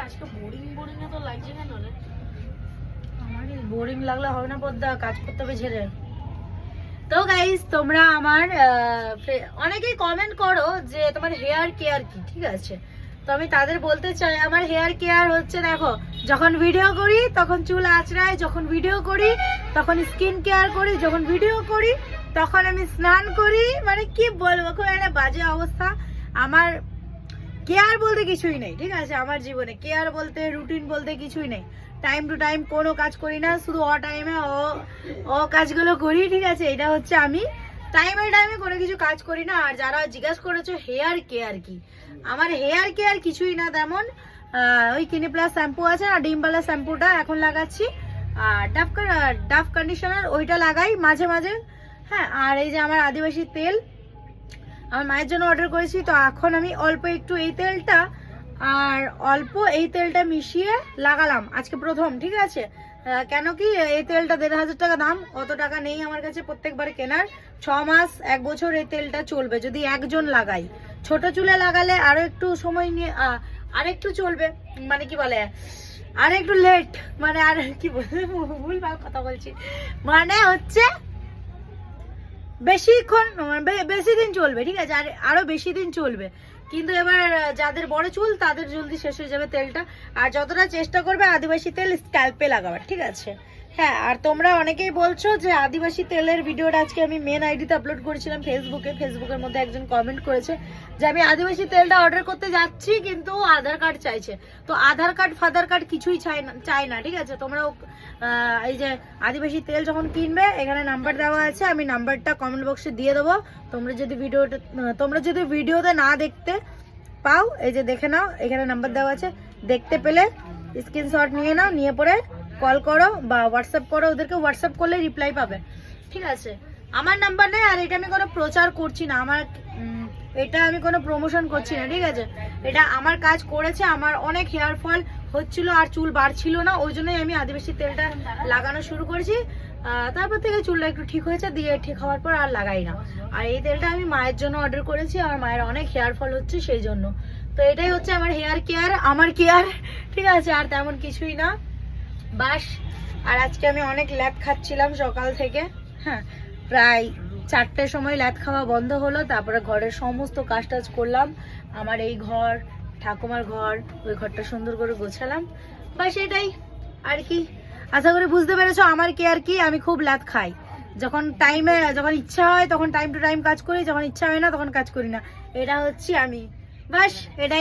আজকে boring boring তো লাগছে কেন রে? আমার বোরিং লাগলে হবে না পদ্মা, কাজ করতে হবে ঝেড়ে। তো গাইস, তোমরা আমার অনেকেই কমেন্ট করো যে তোমার হেয়ার কেয়ার কি, ঠিক আছে? তো আমি তাদের বলতে চাই আমার হেয়ার কেয়ার হচ্ছে, দেখো, যখন ভিডিও করি তখন চুল আঁচড়াই, যখন ভিডিও করি তখন স্কিন কেয়ার করি, যখন ভিডিও করি তখন আমি স্নান করি। মানে কি বলবো, খুব একটা বাজে অবস্থা। আমার কেয়ার বলতে কিছুই নেই, ঠিক আছে? আমার জীবনে কেয়ার বলতে, রুটিন বলতে কিছুই নেই। টাইম টু টাইম কোনো কাজ করি না, শুধু টাইমে ও কাজগুলো করি, ঠিক আছে? এটা হচ্ছে আমি টাইমে টাইমে কোনো কিছু কাজ করি না। আর যারা জিজ্ঞাসা করেছো হেয়ার কেয়ার কি, আমার হেয়ার কেয়ার কিছুই না তেমন। ওই ক্লিনিক প্লাস শ্যাম্পু আছে না, ডিমবালা শ্যাম্পুটা এখন লাগাচ্ছি, আর ডাভ কন্ডিশনার ওইটা লাগাই মাঝে মাঝে। হ্যাঁ, আর এই যে আমার আদিবাসী তেল আমার মায়ের জন্য অর্ডার করেছি, তো এখন আমি অল্প একটু এই তেলটা আর অল্প এই তেলটা মিশিয়ে লাগালাম আজকে প্রথম, ঠিক আছে? কেন কি এই তেলটা ১,৫০০ টাকা দাম, অত টাকা নেই আমার কাছে প্রত্যেকবারে কেনার। ৬ মাস ১ বছর এই তেলটা চলবে যদি একজন লাগাই। ছোট চুলে লাগালে আরো একটু সময় নিয়ে আরেকটু চলবে, মানে কি বলে, আর একটু লেট, মানে আর কি বলবো, ভুলভাল কথা বলছি, মানে হচ্ছে বেশিক্ষণ বেশি দিন চলবে, ঠিক আছে? আর আরো বেশি দিন চলবে। কিন্তু এবার যাদের বড় চুল তাদের জলদি শেষ হয়ে যাবে তেলটা। আর যতটা চেষ্টা করবে আদিবাসী তেল স্ক্যাল্পে লাগাবার, ঠিক আছে? হ্যাঁ, আর তোমরা অনেকেই বলছো যে আদিবাসী তেলের ভিডিওটা আজকে আমি মেন আইডিতে আপলোড করেছিলাম ফেসবুকের মধ্যে একজন কমেন্ট করেছে যে আমি আদিবাসী তেলটা অর্ডার করতে যাচ্ছি কিন্তু আধার কার্ড চাইছে। তো আধার কার্ড ফাদার কার্ড কিছুই চাই না, ঠিক আছে? তোমরা এই যে আদিবাসী তেল যখন কিনবে, এখানে নাম্বার দেওয়া আছে, আমি নাম্বারটা কমেন্ট বক্সে দিয়ে দেবো। তোমরা যদি ভিডিওতে না দেখতে পাও, এই যে দেখে নাও, এখানে নাম্বার দেওয়া আছে, দেখতে পেলে স্ক্রিনশট নিয়ে নাও, নিয়ে পরে কল করো বা হোয়াটসঅ্যাপ করো, ওদেরকে হোয়াটসঅ্যাপ করলে রিপ্লাই পাবে, ঠিক আছে? আমার নাম্বার নেই, আর এটা আমি কোনো প্রচার করছি না, এটা আমি কোনো প্রমোশন করছি না, ঠিক আছে? এটা আমার কাজ করেছে, আমার অনেক হেয়ার ফল হচ্ছিল আর চুল বাড়ছিল না, ওই জন্যই আমি আদিবাসী তেলটা লাগানো শুরু করেছি। তারপর থেকে চুলটা একটু ঠিক হয়েছে, দিয়ে ঠিক হওয়ার পর আর লাগাই না। আর এই তেলটা আমি মায়ের জন্য অর্ডার করেছি, আমার মায়ের অনেক হেয়ার ফল হচ্ছে সেই জন্য। তো এটাই হচ্ছে আমার হেয়ার কেয়ার, আমার কেয়ার, ঠিক আছে? আর তেমন কিছুই না, বাস। আর আজকে আমি অনেক ল্যাদ খাচ্ছিলাম সকাল থেকে। হ্যাঁ, প্রায় 4টের সময় ল্যাদ খাওয়া বন্ধ হলো। তারপরে ঘরের সমস্ত কাজ টাজ করলাম, আমার এই ঘর, ঠাকুমার ঘর, ওই ঘরটা সুন্দর করে গোছালাম, বাস এটাই আর কি। আশা করি বুঝতে পেরেছো আমার কেয়ার কি। আমি খুব ল্যাদ খাই, যখন ইচ্ছা হয় তখন টাইম টু টাইম কাজ করি, যখন ইচ্ছা হয় না তখন কাজ করি না। এটা হচ্ছে আমি, বাস এটাই।